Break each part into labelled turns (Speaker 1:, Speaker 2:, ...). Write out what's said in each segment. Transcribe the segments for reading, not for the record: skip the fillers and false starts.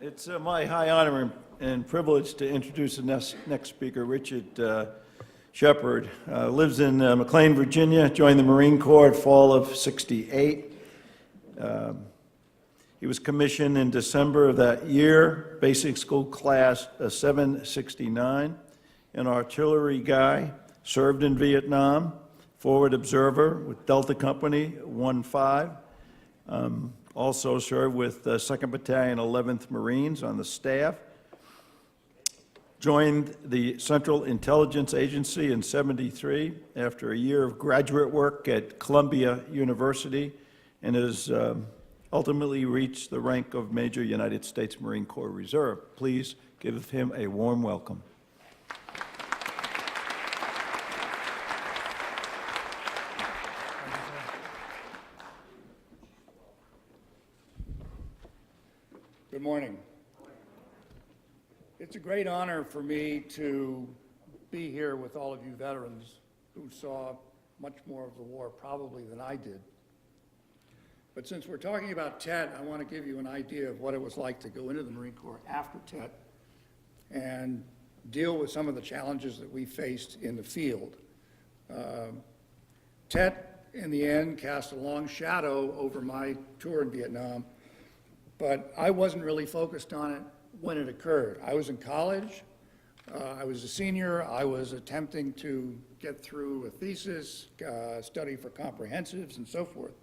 Speaker 1: It's my high honor and privilege to introduce the next speaker, Richard Shepard. Lives in McLean, Virginia, joined the Marine Corps at fall of '68. He was commissioned in December of that year, basic school class 769, an artillery guy, served in Vietnam, forward observer with Delta Company 1-5. Also served with 2nd Battalion, 11th Marines on the staff. Joined the Central Intelligence Agency in '73 after a year of graduate work at Columbia University, and has ultimately reached the rank of Major United States Marine Corps Reserve. Please give him a warm welcome.
Speaker 2: Good morning. It's a great honor for me to be here with all of you veterans who saw much more of the war probably than I did. But since we're talking about Tet, I want to give you an idea of what it was like to go into the Marine Corps after Tet and deal with some of the challenges that we faced in the field. Tet, in the end, cast a long shadow over my tour in Vietnam, but I wasn't really focused on it when it occurred. I was in college, I was a senior, I was attempting to get through a thesis, study for comprehensives and so forth.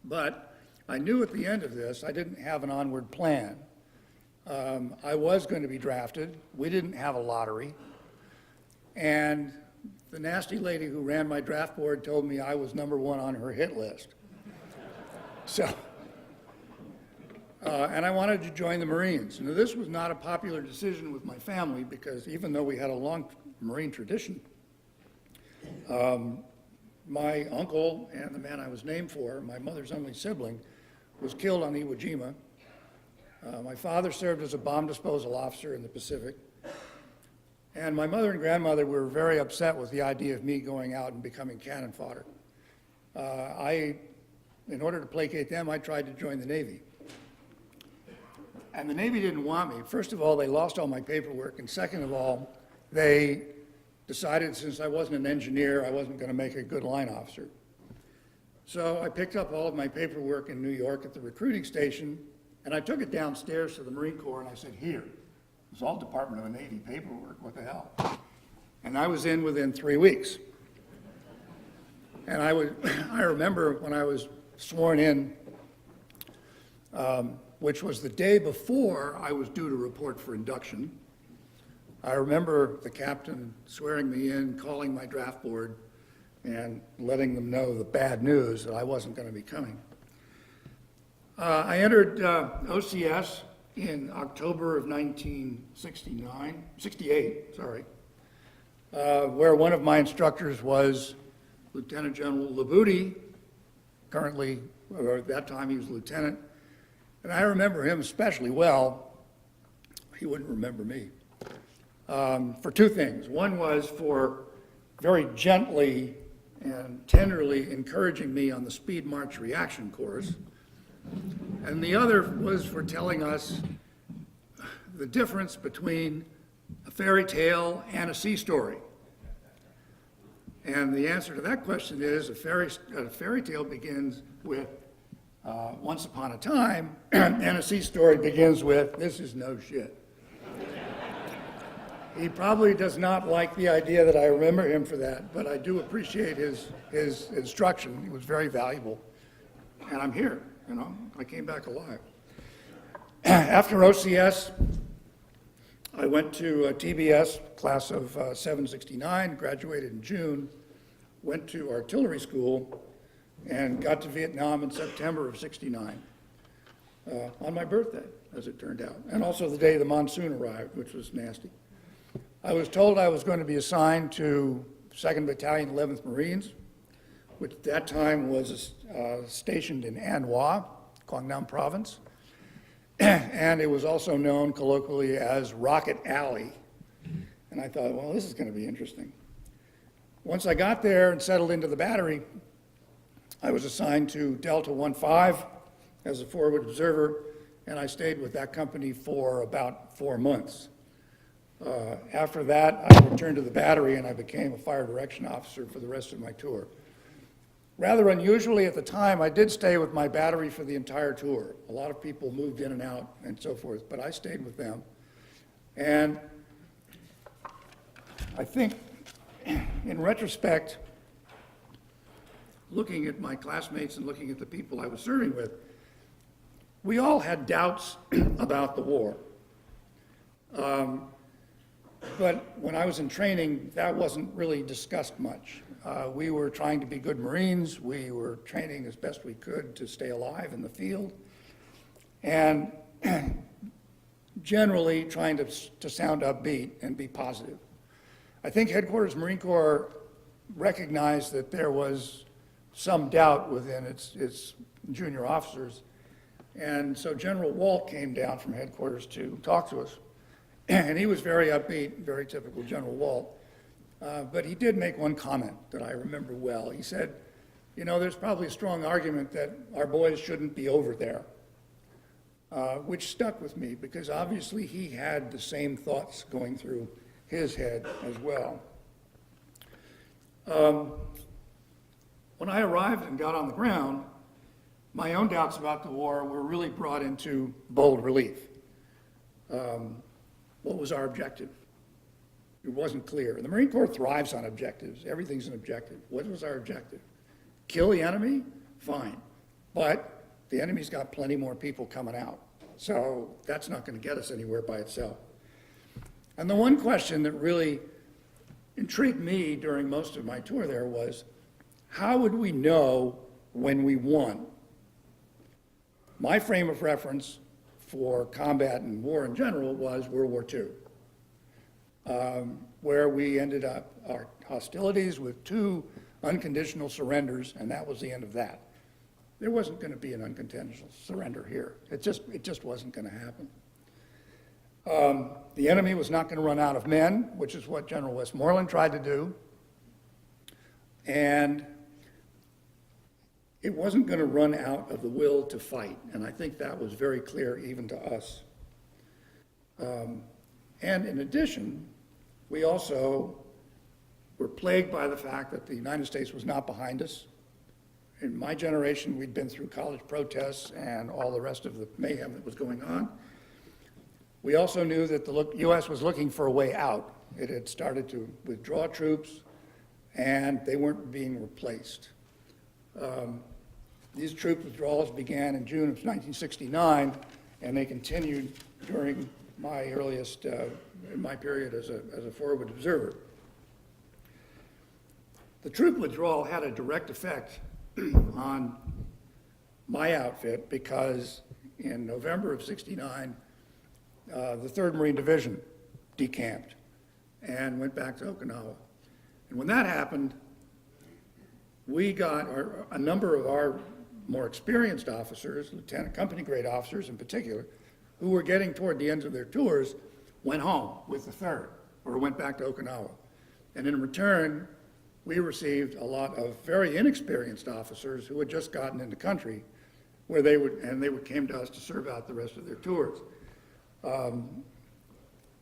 Speaker 2: But I knew at the end of this, I didn't have an onward plan. I was going to be drafted, we didn't have a lottery, and the nasty lady who ran my draft board told me I was #1 on her hit list. And I wanted to join the Marines. Now, this was not a popular decision with my family because even though we had a long Marine tradition, my uncle and the man I was named for, my mother's only sibling, was killed on Iwo Jima. My father served as a bomb disposal officer in the Pacific. And my mother and grandmother were very upset with the idea of me going out and becoming cannon fodder. In order to placate them, I tried to join the Navy. And the Navy didn't want me. First of all, they lost all my paperwork, and second of all, they decided since I wasn't an engineer, I wasn't going to make a good line officer. So I picked up all of my paperwork in New York at the recruiting station, and I took it downstairs to the Marine Corps, and I said, here, it's all Department of the Navy paperwork, what the hell? And I was in within 3 weeks. And I remember when I was sworn in, which was the day before I was due to report for induction. I remember the captain swearing me in, calling my draft board, and letting them know the bad news that I wasn't going to be coming. I entered OCS in October of 1968, where one of my instructors was Lieutenant General Labuti, currently, or at that time he was lieutenant. And I remember him especially well. He wouldn't remember me. For two things. One was for very gently and tenderly encouraging me on the speed march reaction course. And the other was for telling us the difference between a fairy tale and a sea story. And the answer to that question is a fairy tale begins with once upon a time, and a sea story begins with, this is no shit. He probably does not like the idea that I remember him for that, but I do appreciate his instruction. It was very valuable. And I'm here, I came back alive. After OCS, I went to TBS, class of 769, graduated in June, went to artillery school, and got to Vietnam in September of '69, on my birthday, as it turned out, and also the day the monsoon arrived, which was nasty. I was told I was going to be assigned to 2nd Battalion, 11th Marines, which at that time was stationed in An Hoa, Quang Nam Province, and it was also known colloquially as Rocket Alley. And I thought, well, this is going to be interesting. Once I got there and settled into the battery, I was assigned to Delta 1-5 as a forward observer and I stayed with that company for about 4 months. After that, I returned to the battery and I became a fire direction officer for the rest of my tour. Rather unusually at the time, I did stay with my battery for the entire tour. A lot of people moved in and out and so forth, but I stayed with them. And I think, in retrospect, looking at my classmates and looking at the people I was serving with, we all had doubts about the war. But when I was in training, that wasn't really discussed much. We were trying to be good Marines. We were training as best we could to stay alive in the field. And generally trying to sound upbeat and be positive. I think Headquarters Marine Corps recognized that there was some doubt within its junior officers. And so General Walt came down from headquarters to talk to us. And he was very upbeat, very typical General Walt. But he did make one comment that I remember well. He said, you know, there's probably a strong argument that our boys shouldn't be over there, which stuck with me because obviously he had the same thoughts going through his head as well. When I arrived and got on the ground, my own doubts about the war were really brought into bold relief. What was our objective? It wasn't clear. The Marine Corps thrives on objectives. Everything's an objective. What was our objective? Kill the enemy? Fine. But the enemy's got plenty more people coming out. So that's not going to get us anywhere by itself. And the one question that really intrigued me during most of my tour there was, how would we know when we won? My frame of reference for combat and war in general was World War II, where we ended up our hostilities with 2 unconditional surrenders, and that was the end of that. There wasn't going to be an unconditional surrender here. It just wasn't going to happen. The enemy was not going to run out of men, which is what General Westmoreland tried to do, and it wasn't going to run out of the will to fight, and I think that was very clear even to us. And in addition, we also were plagued by the fact that the United States was not behind us. In my generation, we'd been through college protests and all the rest of the mayhem that was going on. We also knew that the U.S. was looking for a way out. It had started to withdraw troops, and they weren't being replaced. These troop withdrawals began in June of 1969, and they continued during my earliest, my period as a forward observer. The troop withdrawal had a direct effect on my outfit because in November of '69, the 3rd Marine Division decamped and went back to Okinawa. And when that happened, we got a number of our more experienced officers, lieutenant company grade officers in particular, who were getting toward the ends of their tours, went home with the 3rd or went back to Okinawa. And in return, we received a lot of very inexperienced officers who had just gotten into country where they came to us to serve out the rest of their tours.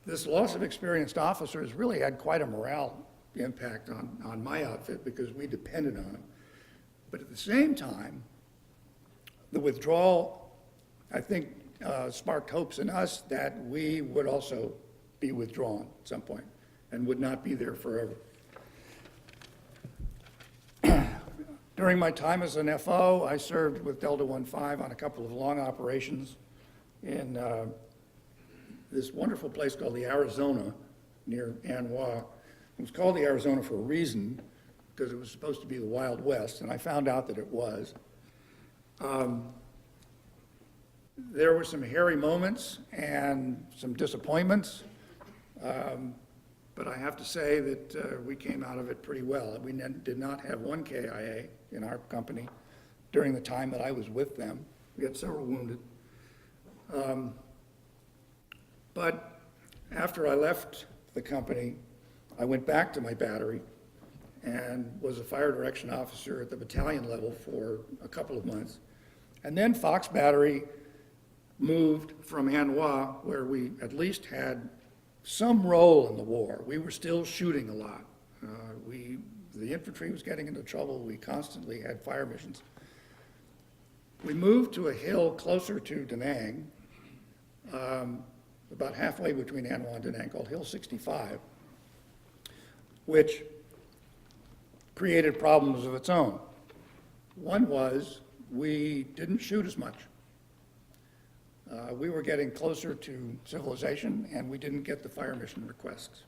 Speaker 2: This loss of experienced officers really had quite a morale impact on my outfit because we depended on them. But at the same time, the withdrawal, I think, sparked hopes in us that we would also be withdrawn at some point and would not be there forever. During my time as an FO, I served with Delta 15 on a couple of long operations in this wonderful place called the Arizona near Anwa. It was called the Arizona for a reason, because it was supposed to be the Wild West, and I found out that it was. There were some hairy moments and some disappointments, but I have to say that we came out of it pretty well. We did not have one KIA in our company during the time that I was with them. We had several wounded. But after I left the company, I went back to my battery and was a fire direction officer at the battalion level for a couple of months. And then Fox Battery moved from Hanwha, where we at least had some role in the war. We were still shooting a lot. The infantry was getting into trouble. We constantly had fire missions. We moved to a hill closer to Da Nang, about halfway between Hanwha and Da Nang, called Hill 65, which created problems of its own. One was we didn't shoot as much. We were getting closer to civilization, and we didn't get the fire mission requests.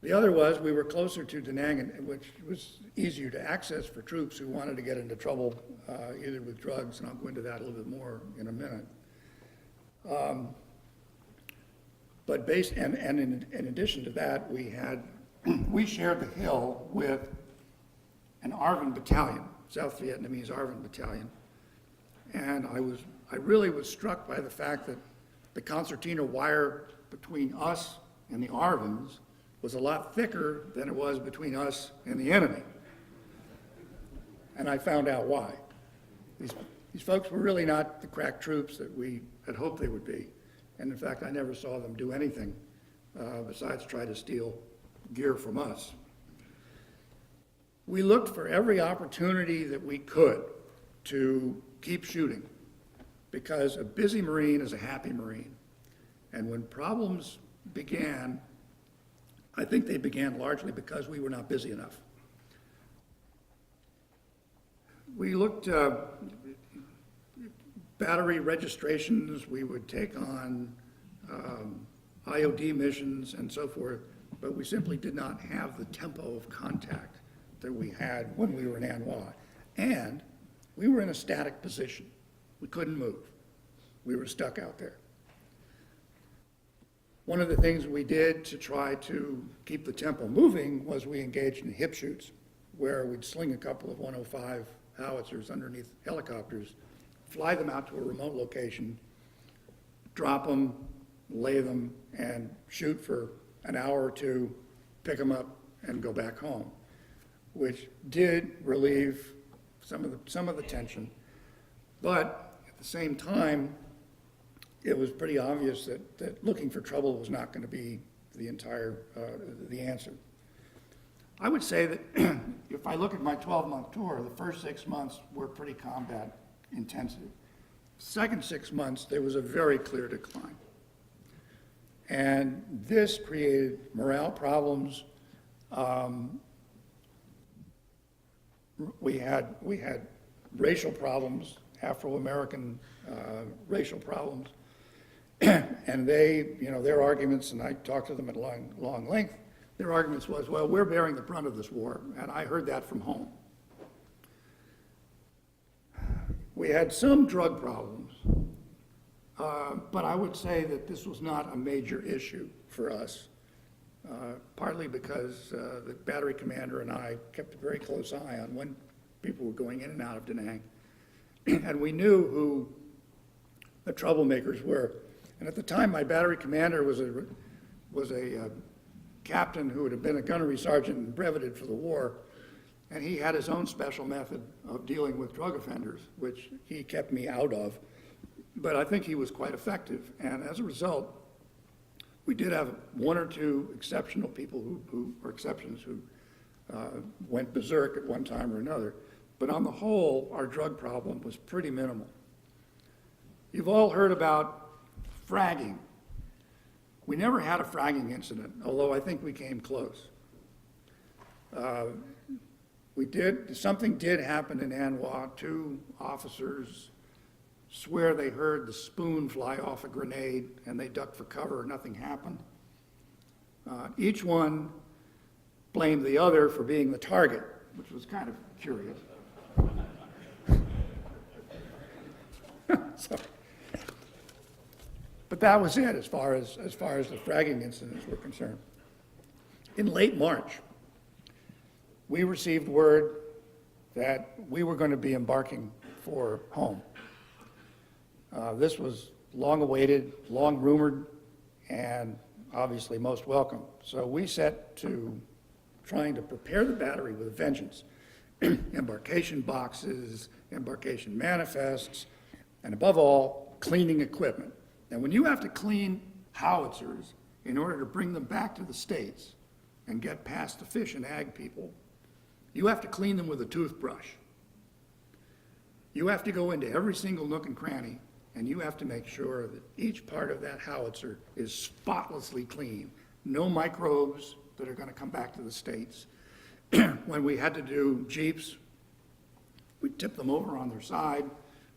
Speaker 2: The other was we were closer to Da Nang, which was easier to access for troops who wanted to get into trouble, either with drugs, and I'll go into that a little bit more in a minute. In addition to that, we shared the hill with an ARVN battalion, South Vietnamese ARVN battalion, and I really was struck by the fact that the concertina wire between us and the ARVNs was a lot thicker than it was between us and the enemy. And I found out why. These folks were really not the crack troops that we had hoped they would be. And in fact, I never saw them do anything besides try to steal gear from us. We looked for every opportunity that we could to keep shooting, because a busy Marine is a happy Marine. And when problems began, I think they began largely because we were not busy enough. We looked battery registrations, we would take on IOD missions and so forth, but we simply did not have the tempo of contact that we had when we were in Hanwha. And we were in a static position. We couldn't move. We were stuck out there. One of the things we did to try to keep the tempo moving was we engaged in hip shoots, where we'd sling a couple of 105 howitzers underneath helicopters, fly them out to a remote location, drop them, lay them, and shoot for an hour or two, pick them up, and go back home, which did relieve some of the tension. But at the same time, it was pretty obvious that looking for trouble was not going to be the answer. I would say that if I look at my 12-month tour, the first 6 months were pretty combat intensive. Second 6 months, there was a very clear decline. And this created morale problems. We had racial problems, Afro-American racial problems. And their arguments, and I talked to them at long length, their arguments was, well, we're bearing the brunt of this war, and I heard that from home. We had some drug problems, but I would say that this was not a major issue for us, partly because the battery commander and I kept a very close eye on when people were going in and out of Da Nang, and we knew who the troublemakers were. And at the time, my battery commander was a captain who had been a gunnery sergeant and breveted for the war, and he had his own special method of dealing with drug offenders, which he kept me out of. But I think he was quite effective, and as a result, we did have one or two exceptional people who went berserk at one time or another. But on the whole, our drug problem was pretty minimal. You've all heard about fragging. We never had a fragging incident, although I think we came close. Something did happen in Hanwha. 2 officers swear they heard the spoon fly off a grenade and they ducked for cover, nothing happened. Each one blamed the other for being the target, which was kind of curious. But that was it as far as the fragging incidents were concerned. In late March, we received word that we were going to be embarking for home. This was long awaited, long rumored, and obviously most welcome. So we set to trying to prepare the battery with a vengeance. Embarkation boxes, embarkation manifests, and above all, cleaning equipment. And when you have to clean howitzers in order to bring them back to the States and get past the fish and ag people, you have to clean them with a toothbrush. You have to go into every single nook and cranny, and you have to make sure that each part of that howitzer is spotlessly clean. No microbes that are going to come back to the States. When we had to do Jeeps, we'd tip them over on their side,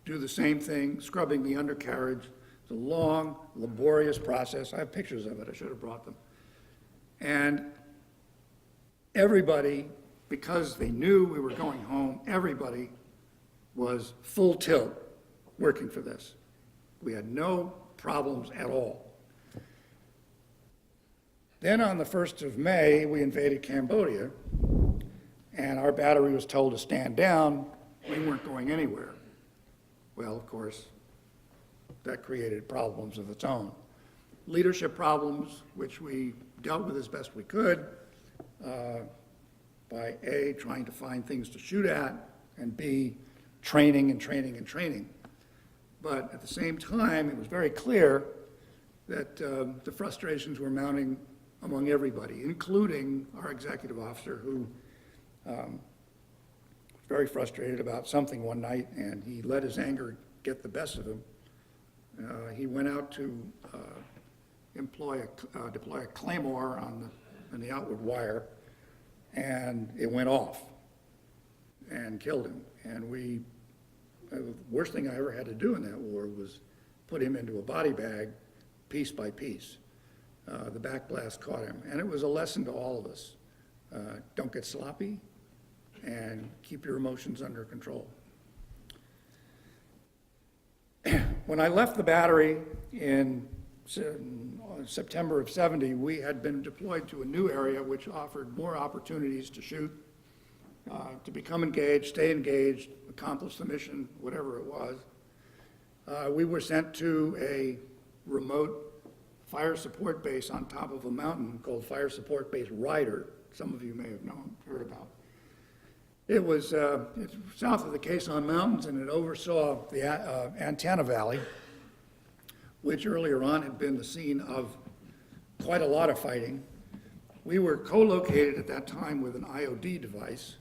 Speaker 2: do the same thing, scrubbing the undercarriage. It's a long, laborious process. I have pictures of it. I should have brought them. And everybody, because they knew we were going home, everybody was full tilt working for this. We had no problems at all. Then on the 1st of May, we invaded Cambodia, and our battery was told to stand down. We weren't going anywhere. Well, of course, that created problems of its own. Leadership problems, which we dealt with as best we could, by A, trying to find things to shoot at, and B, training and training and training. But at the same time, it was very clear that the frustrations were mounting among everybody, including our executive officer, who was very frustrated about something one night, and he let his anger get the best of him. He went out to deploy a claymore on the outward wire, and it went off and killed him. And the worst thing I ever had to do in that war was put him into a body bag piece by piece. The backblast caught him, and it was a lesson to all of us. Don't get sloppy, and keep your emotions under control. When I left the battery in September of '70, we had been deployed to a new area which offered more opportunities to shoot, to become engaged, stay engaged, accomplish the mission, whatever it was. We were sent to a remote fire support base on top of a mountain called Fire Support Base Ryder. Some of you may have heard about. It was it's south of the Quezon Mountains, and it oversaw the Antenna Valley, which earlier on had been the scene of quite a lot of fighting. We were co-located at that time with an IOD device,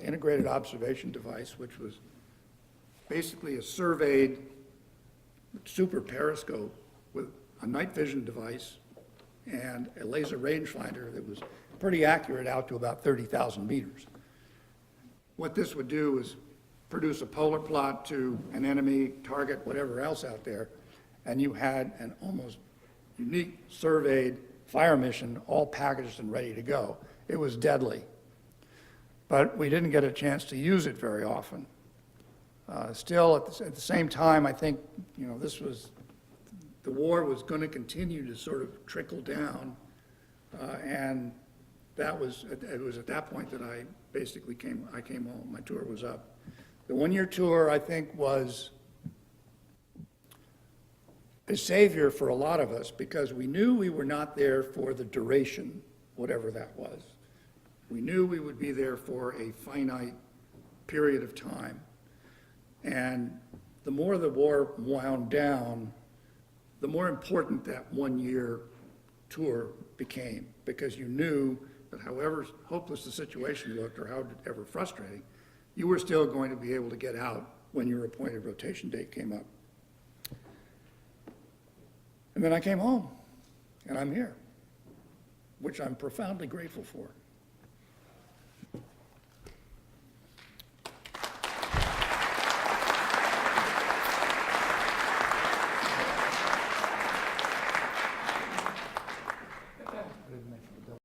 Speaker 2: integrated observation device, which was basically a surveyed super periscope with a night vision device and a laser rangefinder that was pretty accurate out to about 30,000 meters. What this would do is produce a polar plot to an enemy, target, whatever else out there, and you had an almost unique surveyed fire mission all packaged and ready to go. It was deadly, but we didn't get a chance to use it very often. Still, at the same time, I think, the war was going to continue to sort of trickle down, and it was at that point that I basically came home. My tour was up. The one-year tour, I think, was a savior for a lot of us because we knew we were not there for the duration, whatever that was. We knew we would be there for a finite period of time. And the more the war wound down, the more important that one-year tour became, because you knew that however hopeless the situation looked or however frustrating, you were still going to be able to get out when your appointed rotation date came up. And then I came home, and I'm here, which I'm profoundly grateful for.